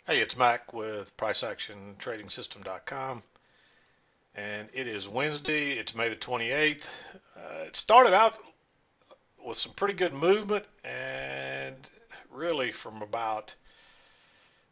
Hey, it's Mack with PriceActionTradingSystem.com, and it is Wednesday. It's May the 28th. It started out with some pretty good movement, and really from about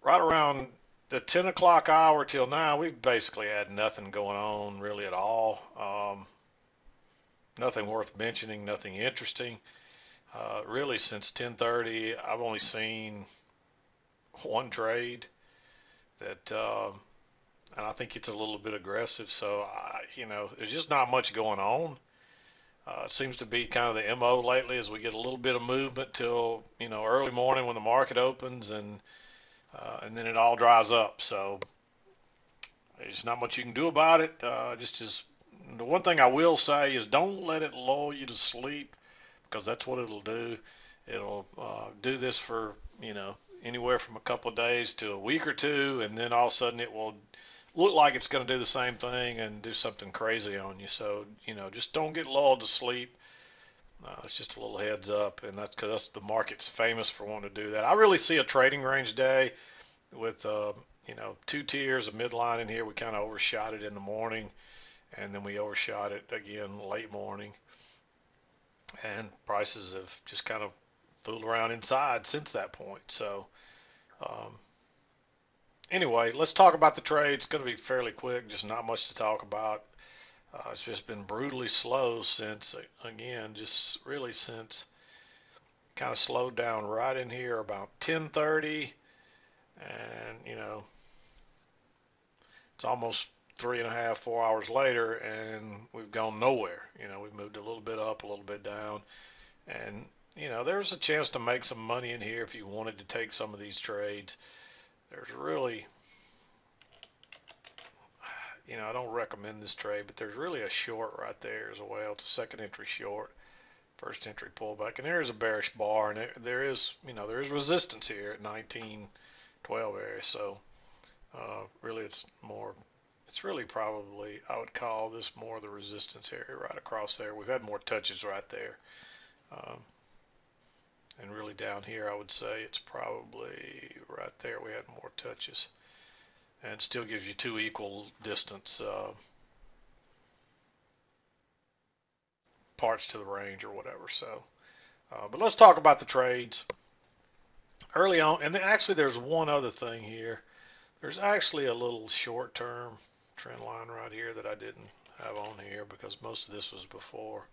right around the 10 o'clock hour till now, we've basically had nothing going on really at all. Nothing worth mentioning, nothing interesting. Really, since 10:30, I've only seen one trade that and I think it's a little bit aggressive. So, there's just not much going on. It seems to be kind of the MO lately as we get a little bit of movement till early morning when the market opens, and then it all dries up. So there's not much you can do about it. Just as the one thing I will say is don't let it lull you to sleep, because that's what it'll do. It'll do this for anywhere from a couple of days to a week or two, and then all of a sudden it will look like it's going to do the same thing and do something crazy on you. So, just don't get lulled to sleep. It's just a little heads up, and that's because the market's famous for wanting to do that. I really see a trading range day with, two tiers of midline in here. We kind of overshot it in the morning, and then we overshot it again late morning, and prices have just kind of fooled around inside since that point. So, um, anyway, let's talk about the trade. It's going to be fairly quick, just not much to talk about. It's just been brutally slow since, again, just really since kind of slowed down right in here about 10:30, and it's almost 3.5, 4 hours later, and we've gone nowhere. We've moved a little bit up, a little bit down, and there's a chance to make some money in here if you wanted to take some of these trades. There's really, I don't recommend this trade, but there's really a short right there as well. It's a second entry short, first entry pullback, and there is a bearish bar, and there is resistance here at 1912 area. So really, it's really probably, I would call this more the resistance area right across there. We've had more touches right there, um, and really down here, I would say it's probably right there. We had more touches, and it still gives you two equal distance parts to the range or whatever. So, but let's talk about the trades early on. And then actually, there's one other thing here. There's actually a little short-term trend line right here that I didn't have on here because most of this was before.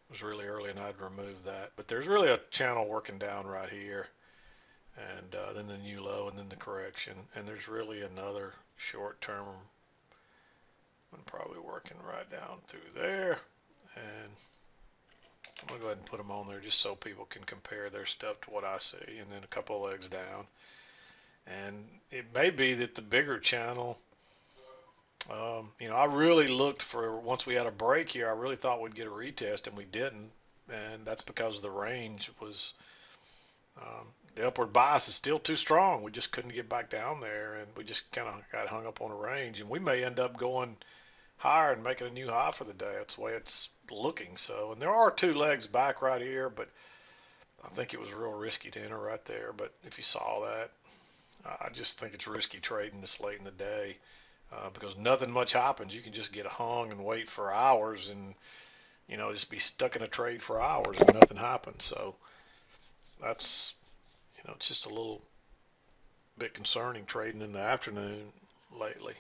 It was really early, and I'd remove that. But there's really a channel working down right here, and then the new low, and then the correction. And there's really another short-term one probably working right down through there. And I'm going to go ahead and put them on there just so people can compare their stuff to what I see. And then a couple of legs down. And it may be that the bigger channel, I really looked for, once we had a break here, I really thought we'd get a retest, and we didn't. And that's because the range was, the upward bias is still too strong. We just couldn't get back down there, and we just kind of got hung up on a range. And we may end up going higher and making a new high for the day. That's the way it's looking. So, and there are two legs back right here, but I think it was real risky to enter right there. But if you saw that, I just think it's risky trading this late in the day because nothing much happens. You can just get hung and wait for hours, and just be stuck in a trade for hours and nothing happens. So that's it's just a little bit concerning trading in the afternoon lately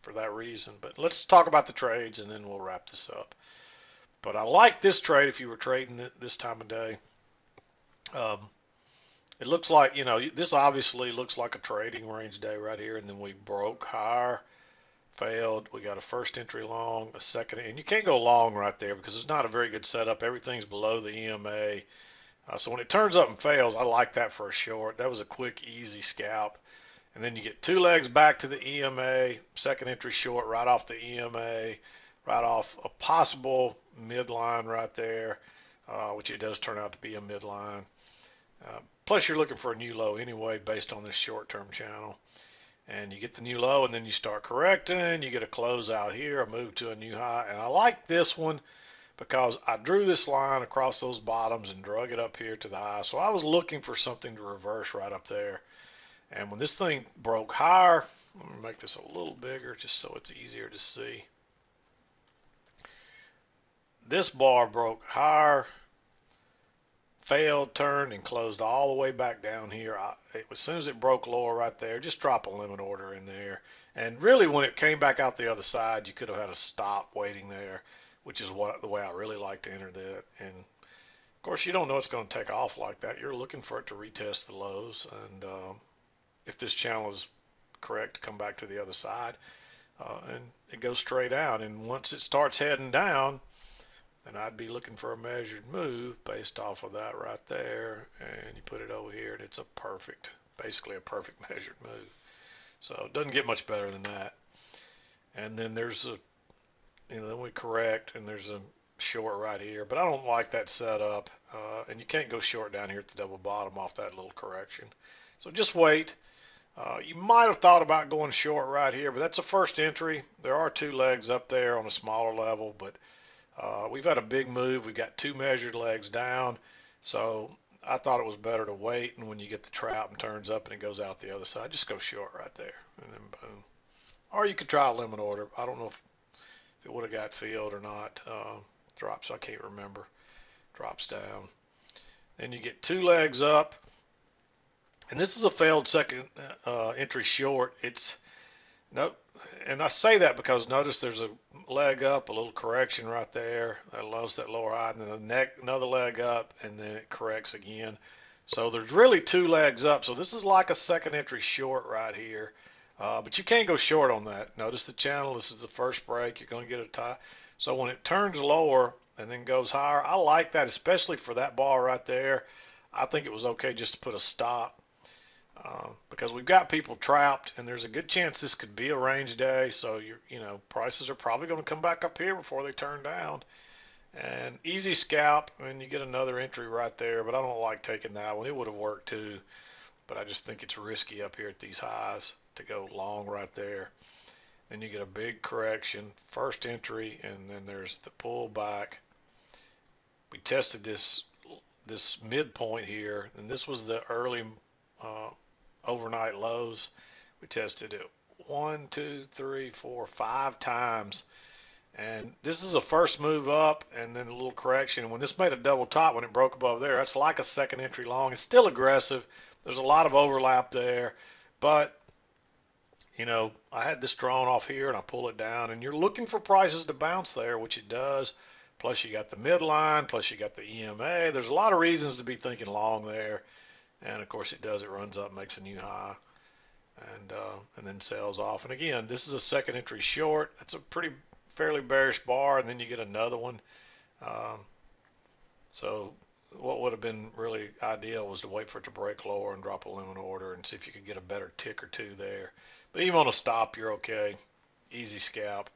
for that reason. But let's talk about the trades, and then we'll wrap this up. But I like this trade if you were trading it this time of day. Um, it looks like, this obviously looks like a trading range day right here, and then we broke higher, failed. We got a first entry long, a second, and you can't go long right there because it's not a very good setup. Everything's below the EMA. So when it turns up and fails, I like that for a short. That was a quick, easy scalp. And then you get two legs back to the EMA, second entry short right off the EMA, right off a possible midline right there, which it does turn out to be a midline. Plus, you're looking for a new low anyway based on this short-term channel. And you get the new low, and then you start correcting. You get a close out here, a move to a new high. And I like this one because I drew this line across those bottoms and drug it up here to the high. So I was looking for something to reverse right up there. And when this thing broke higher, let me make this a little bigger just so it's easier to see. This bar broke higher, failed, turned, and closed all the way back down here. As soon as it broke lower right there, just drop a limit order in there. And really, when it came back out the other side, you could have had a stop waiting there, which is the way I really like to enter that. And of course, you don't know it's going to take off like that. You're looking for it to retest the lows, and if this channel is correct, to come back to the other side, and it goes straight out. And once it starts heading down, then I'd be looking for a measured move based off of that right there, and you put it over here, and it's basically a perfect measured move. So it doesn't get much better than that. And then there's then we correct, and there's a short right here, but I don't like that setup, and you can't go short down here at the double bottom off that little correction. So just wait. You might have thought about going short right here, but that's a first entry. There are two legs up there on a smaller level, but we've had a big move. We've got two measured legs down, so I thought it was better to wait, and when you get the trap and turns up and it goes out the other side, just go short right there, and then boom. Or you could try a limit order. I don't know if it would have got filled or not. Drops, I can't remember. Drops down. Then you get two legs up, and this is a failed second entry short. It's nope. And I say that because notice there's a leg up, a little correction right there. That lows that lower high, and then another leg up, and then it corrects again. So there's really two legs up. So this is like a second entry short right here. But you can't go short on that. Notice the channel. This is the first break. You're going to get a tie. So when it turns lower and then goes higher, I like that, especially for that bar right there. I think it was okay just to put a stop. Because we've got people trapped, and there's a good chance this could be a range day. So prices are probably going to come back up here before they turn down. And easy scalp, and you get another entry right there. But I don't like taking that one. It would have worked too, but I just think it's risky up here at these highs to go long right there. Then you get a big correction, first entry, and then there's the pullback. We tested this midpoint here, and this was the early overnight lows. We tested it 1, 2, 3, 4, 5 times, and this is a first move up and then a little correction. And when this made a double top, when it broke above there, that's like a second entry long. It's still aggressive. There's a lot of overlap there, but I had this drawn off here and I pull it down, and you're looking for prices to bounce there, which it does. Plus you got the midline, plus you got the EMA. There's a lot of reasons to be thinking long there. And of course it does. It runs up, makes a new high, and then sells off. And again, this is a second entry short. It's a fairly bearish bar, and then you get another one. So what would have been really ideal was to wait for it to break lower and drop a limit order and see if you could get a better tick or two there. But even on a stop, you're okay. Easy scalp.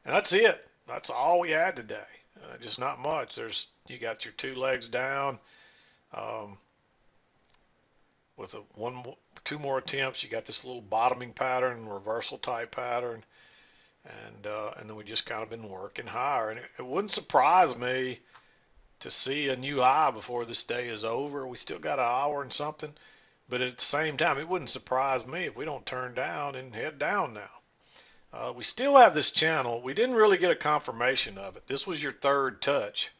And that's it. That's all we had today. Just not much. You got your two legs down. With two more attempts, you got this little bottoming pattern, reversal type pattern, and then we just kind of been working higher. And it wouldn't surprise me to see a new high before this day is over. We still got an hour and something, but at the same time, it wouldn't surprise me if we don't turn down and head down now. We still have this channel. We didn't really get a confirmation of it. This was your third touch,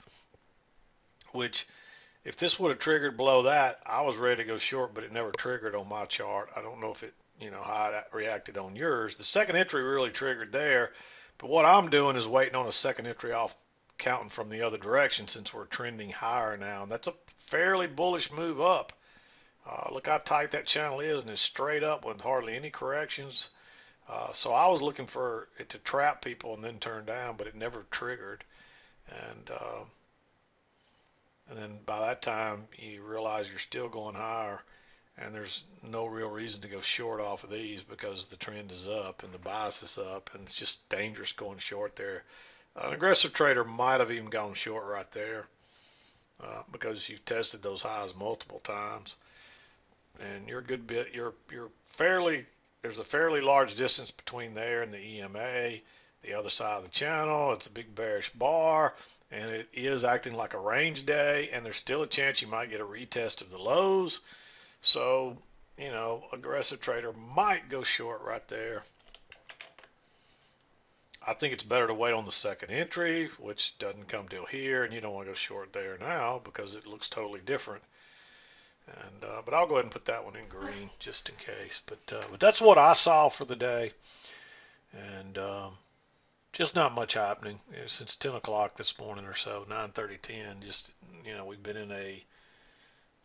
which if this would have triggered below that, I was ready to go short, but it never triggered on my chart. I don't know if it, how it reacted on yours. The second entry really triggered there, but what I'm doing is waiting on a second entry off counting from the other direction since we're trending higher now. And that's a fairly bullish move up. Look how tight that channel is, and it's straight up with hardly any corrections. So I was looking for it to trap people and then turn down, but it never triggered. And then by that time, you realize you're still going higher, and there's no real reason to go short off of these because the trend is up and the bias is up, and it's just dangerous going short there. An aggressive trader might have even gone short right there because you've tested those highs multiple times, and you're a good bit. There's a fairly large distance between there and the EMA. the other side of the channel. It's a big bearish bar, and it is acting like a range day, and there's still a chance you might get a retest of the lows. So, aggressive trader might go short right there. I think it's better to wait on the second entry, which doesn't come till here, and you don't want to go short there now because it looks totally different. And but I'll go ahead and put that one in green just in case. But that's what I saw for the day, and just not much happening since 10 o'clock this morning or so, 9:30, 10. Just we've been in a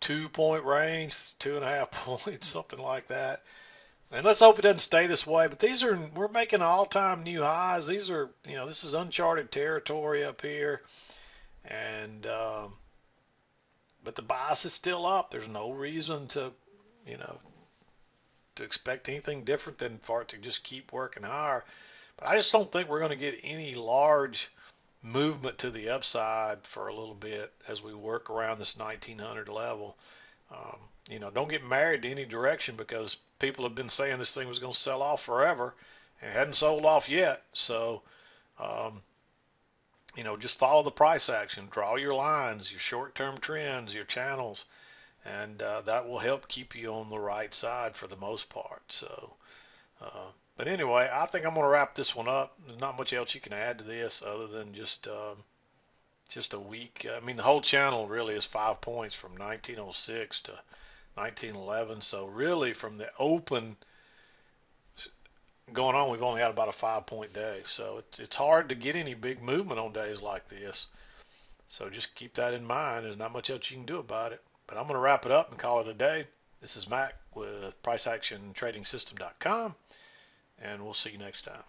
2-point range, 2.5 points, something like that. And let's hope it doesn't stay this way. But we're making all-time new highs. These are, this is uncharted territory up here. And, but the bias is still up. There's no reason to, to expect anything different than for it to just keep working higher. But I just don't think we're going to get any large movement to the upside for a little bit as we work around this 1900 level. Don't get married to any direction because people have been saying this thing was going to sell off forever and it hadn't sold off yet. So, just follow the price action, draw your lines, your short-term trends, your channels, and that will help keep you on the right side for the most part. So, but anyway, I think I'm going to wrap this one up. There's not much else you can add to this other than just a week. I mean, the whole channel really is 5 points from 1906 to 1911. So really, from the open going on, we've only had about a 5-point day. So it's hard to get any big movement on days like this. So just keep that in mind. There's not much else you can do about it. But I'm going to wrap it up and call it a day. This is Mack with PriceActionTradingSystem.com, and we'll see you next time.